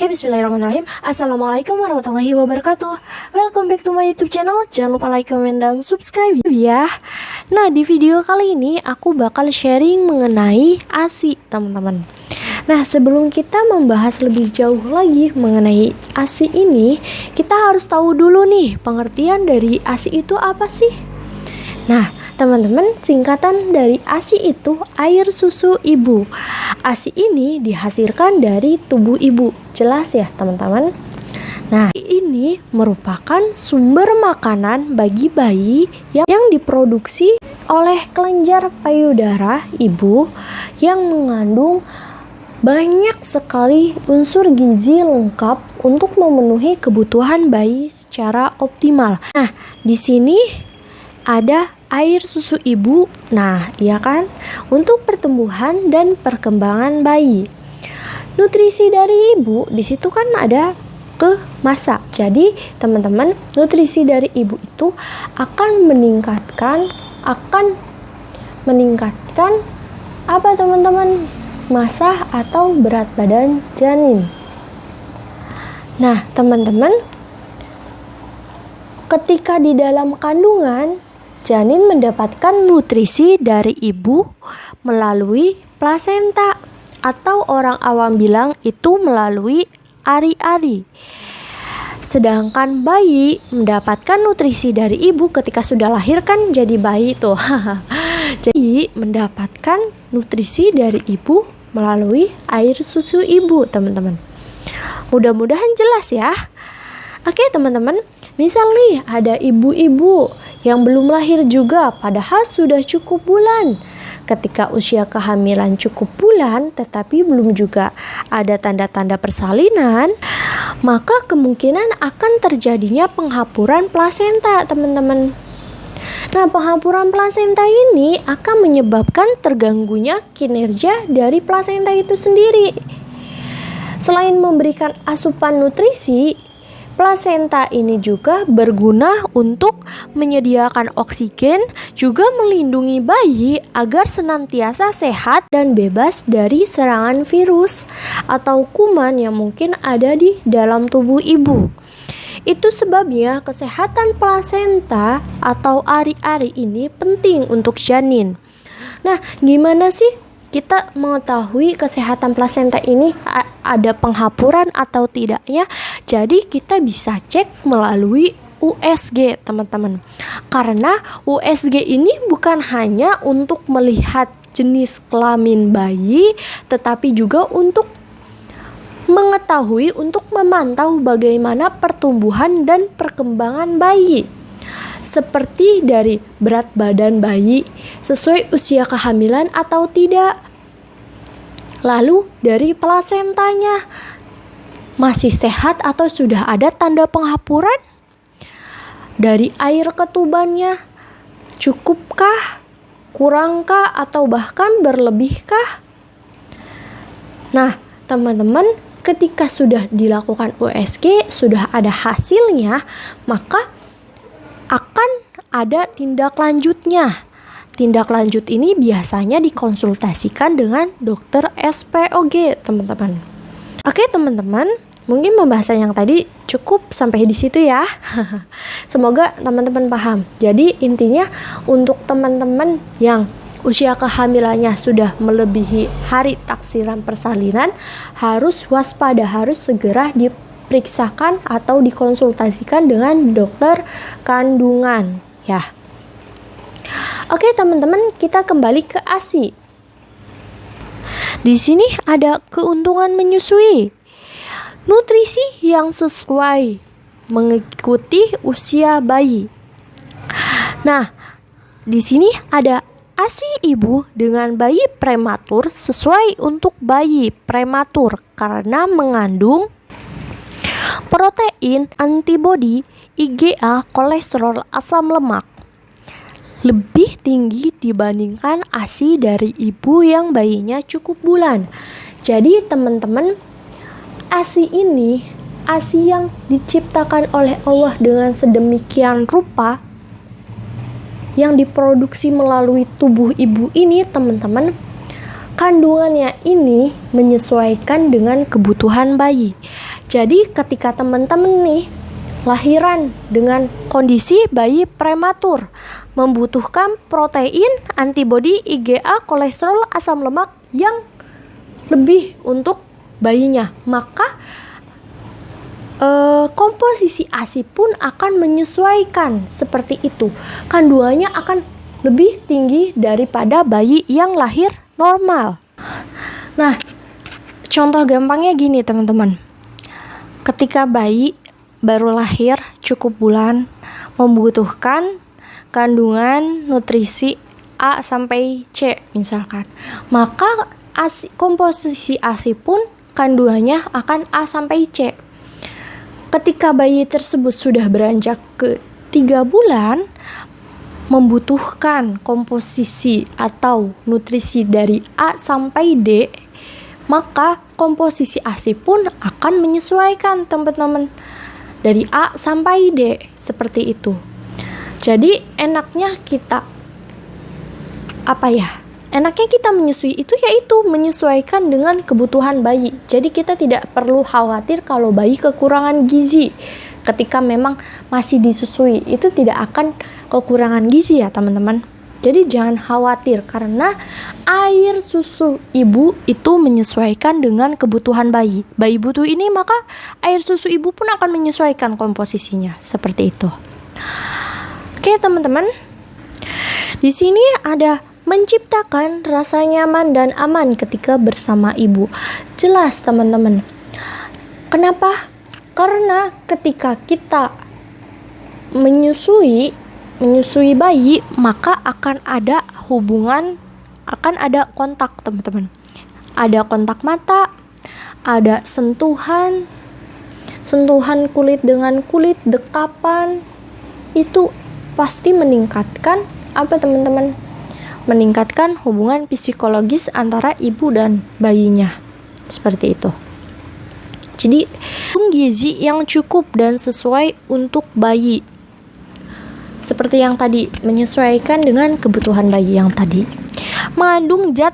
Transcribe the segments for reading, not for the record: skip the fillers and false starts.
Oke, bismillahirrahmanirrahim. Assalamualaikum warahmatullahi wabarakatuh. Welcome back to my YouTube channel. Jangan lupa like, comment, dan subscribe ya. Nah, di video kali ini aku bakal sharing mengenai ASI, teman-teman. Nah, sebelum kita membahas lebih jauh lagi mengenai ASI ini, kita harus tahu dulu nih, pengertian dari ASI itu apa sih? Nah, teman-teman, singkatan dari ASI itu air susu ibu. ASI ini dihasilkan dari tubuh ibu. Jelas ya, teman-teman? Nah, ini merupakan sumber makanan bagi bayi yang diproduksi oleh kelenjar payudara ibu yang mengandung banyak sekali unsur gizi lengkap untuk memenuhi kebutuhan bayi secara optimal. Nah, di sini ada air susu ibu. Nah, iya kan? Untuk pertumbuhan dan perkembangan bayi. Nutrisi dari ibu di situ kan ada kemasak. Jadi, teman-teman, nutrisi dari ibu itu akan meningkatkan apa, teman-teman? Masa atau berat badan janin. Nah, teman-teman, ketika di dalam kandungan, janin mendapatkan nutrisi dari ibu melalui plasenta, atau orang awam bilang itu melalui ari-ari. Sedangkan bayi mendapatkan nutrisi dari ibu ketika sudah lahir, kan jadi bayi tuh. Jadi mendapatkan nutrisi dari ibu melalui air susu ibu, teman-teman. Mudah-mudahan jelas ya. Oke, teman-teman, misal nih ada ibu-ibu yang belum lahir juga padahal sudah cukup bulan. Ketika usia kehamilan cukup bulan tetapi belum juga ada tanda-tanda persalinan, maka kemungkinan akan terjadinya penghapuran plasenta, teman-teman. Nah, penghapuran plasenta ini akan menyebabkan terganggunya kinerja dari plasenta itu sendiri. Selain memberikan asupan nutrisi, plasenta ini juga berguna untuk menyediakan oksigen, juga melindungi bayi agar senantiasa sehat dan bebas dari serangan virus atau kuman yang mungkin ada di dalam tubuh ibu. Itu sebabnya kesehatan plasenta atau ari-ari ini penting untuk janin. Nah, gimana sih kita mengetahui kesehatan plasenta ini ada penghapuran atau tidaknya? Jadi kita bisa cek melalui USG, teman-teman. Karena USG ini bukan hanya untuk melihat jenis kelamin bayi, tetapi juga untuk mengetahui, untuk memantau bagaimana pertumbuhan dan perkembangan bayi. Seperti dari berat badan bayi sesuai usia kehamilan atau tidak. Lalu dari plasentanya, masih sehat atau sudah ada tanda penghapuran? Dari air ketubannya, cukupkah? Kurangkah? Atau bahkan berlebihkah? Nah, teman-teman, ketika sudah dilakukan USG, sudah ada hasilnya, maka akan ada tindak lanjutnya. Tindak lanjut ini biasanya dikonsultasikan dengan dokter SPOG, teman-teman. Oke, teman-teman, mungkin pembahasan yang tadi cukup sampai di situ ya. Semoga teman-teman paham. Jadi intinya untuk teman-teman yang usia kehamilannya sudah melebihi hari taksiran persalinan, harus waspada, harus segera diperiksakan atau dikonsultasikan dengan dokter kandungan ya. Oke, teman-teman, kita kembali ke ASI. Di sini ada keuntungan menyusui. Nutrisi yang sesuai mengikuti usia bayi. Nah, di sini ada ASI ibu dengan bayi prematur sesuai untuk bayi prematur karena mengandung protein, antibodi, IgA, kolesterol, asam lemak lebih tinggi dibandingkan ASI dari ibu yang bayinya cukup bulan. Jadi teman-teman, ASI ini ASI yang diciptakan oleh Allah dengan sedemikian rupa, yang diproduksi melalui tubuh ibu ini, teman-teman, kandungannya ini menyesuaikan dengan kebutuhan bayi. Jadi ketika teman-teman nih lahiran dengan kondisi bayi prematur, membutuhkan protein, antibodi, IgA, kolesterol, asam lemak yang lebih untuk bayinya, maka komposisi ASI pun akan menyesuaikan seperti itu. Kandungannya akan lebih tinggi daripada bayi yang lahir normal. Nah, contoh gampangnya gini teman-teman. Ketika bayi baru lahir cukup bulan, membutuhkan kandungan nutrisi A sampai C misalkan, maka komposisi ASI pun kandungannya akan A sampai C. Ketika bayi tersebut sudah beranjak ke 3 bulan, membutuhkan komposisi atau nutrisi dari A sampai D, maka komposisi ASI pun akan menyesuaikan teman-teman dari A sampai D, seperti itu. Jadi enaknya kita menyusui itu yaitu menyesuaikan dengan kebutuhan bayi. Jadi kita tidak perlu khawatir kalau bayi kekurangan gizi. Ketika memang masih disusui, itu tidak akan kekurangan gizi ya teman-teman. Jadi jangan khawatir karena air susu ibu itu menyesuaikan dengan kebutuhan bayi. Bayi butuh ini, maka air susu ibu pun akan menyesuaikan komposisinya, seperti itu. Oke teman-teman, di sini ada menciptakan rasa nyaman dan aman ketika bersama ibu. Jelas teman-teman. Kenapa? Karena ketika kita menyusui bayi, maka akan ada hubungan, akan ada kontak teman-teman. Ada kontak mata, ada sentuhan kulit dengan kulit, dekapan. Itu pasti meningkatkan apa teman-teman? Meningkatkan hubungan psikologis antara ibu dan bayinya. Seperti itu. Jadi, gizi yang cukup dan sesuai untuk bayi. Seperti yang tadi, menyesuaikan dengan kebutuhan bayi yang tadi. Mengandung zat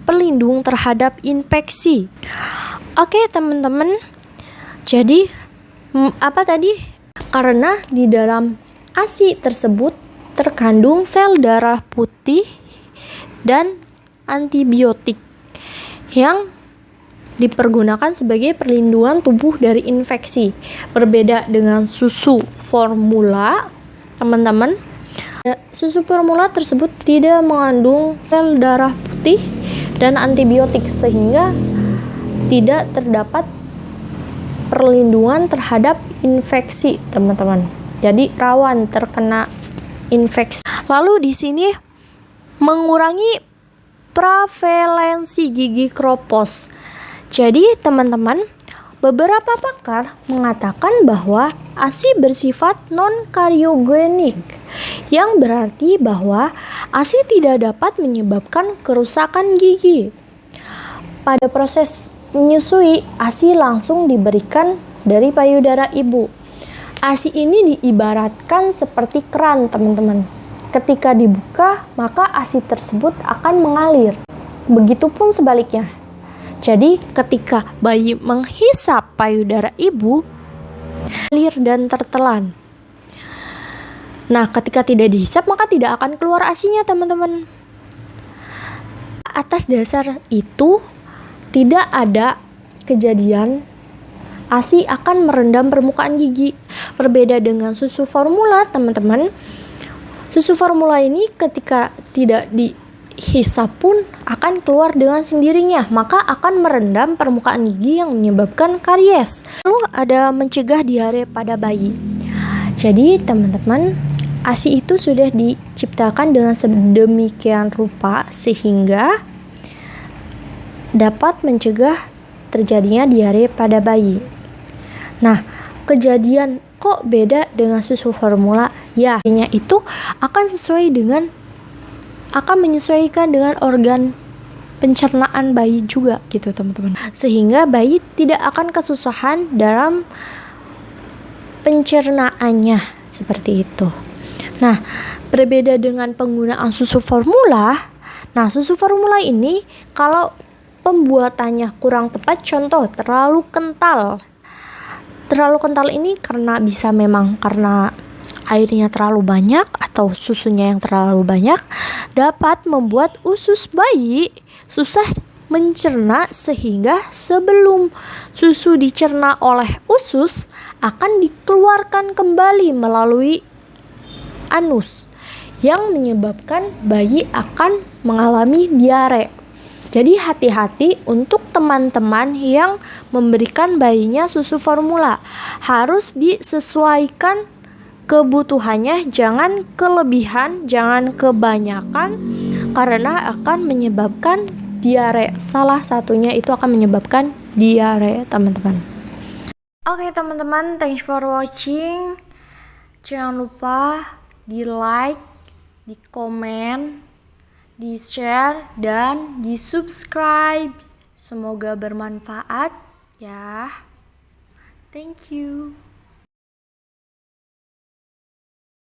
pelindung terhadap infeksi. Oke, teman-teman. Jadi, apa tadi? Karena di dalam ASI tersebut terkandung sel darah putih dan antibiotik yang dipergunakan sebagai perlindungan tubuh dari infeksi. Berbeda dengan susu formula, teman-teman. Susu formula tersebut tidak mengandung sel darah putih dan antibiotik sehingga tidak terdapat perlindungan terhadap infeksi, teman-teman. Jadi rawan terkena infeksi. Lalu di sini mengurangi prevalensi gigi kropos. Jadi teman-teman, beberapa pakar mengatakan bahwa ASI bersifat non-kariogenik, yang berarti bahwa ASI tidak dapat menyebabkan kerusakan gigi. Pada proses menyusui, ASI langsung diberikan dari payudara ibu. ASI ini diibaratkan seperti keran, teman-teman. Ketika dibuka, maka ASI tersebut akan mengalir. Begitupun sebaliknya. Jadi, ketika bayi menghisap payudara ibu, mengalir dan tertelan. Nah, ketika tidak dihisap, maka tidak akan keluar ASI-nya, teman-teman. Atas dasar itu, tidak ada kejadian ASI akan merendam permukaan gigi. Berbeda dengan susu formula, teman-teman. Susu formula ini ketika tidak dihisap pun akan keluar dengan sendirinya, maka akan merendam permukaan gigi yang menyebabkan karies. Lalu ada mencegah diare pada bayi. Jadi, teman-teman, ASI itu sudah diciptakan dengan sedemikian rupa sehingga dapat mencegah terjadinya diare pada bayi. Nah, kejadian kok beda dengan susu formula? Ya, itu akan menyesuaikan dengan organ pencernaan bayi juga gitu, teman-teman. Sehingga bayi tidak akan kesusahan dalam pencernaannya, seperti itu. Nah, berbeda dengan penggunaan susu formula, Nah, susu formula ini kalau pembuatannya kurang tepat, contoh terlalu kental. Terlalu kental ini karena airnya terlalu banyak atau susunya yang terlalu banyak, dapat membuat usus bayi susah mencerna, sehingga sebelum susu dicerna oleh usus akan dikeluarkan kembali melalui anus yang menyebabkan bayi akan mengalami diare. Jadi hati-hati untuk teman-teman yang memberikan bayinya susu formula. Harus disesuaikan kebutuhannya, jangan kelebihan, jangan kebanyakan, karena akan menyebabkan diare. Salah satunya itu akan menyebabkan diare, teman-teman. Oke, teman-teman, thanks for watching. Jangan lupa di like, di komen, di share, dan di subscribe. Semoga bermanfaat ya. Thank you.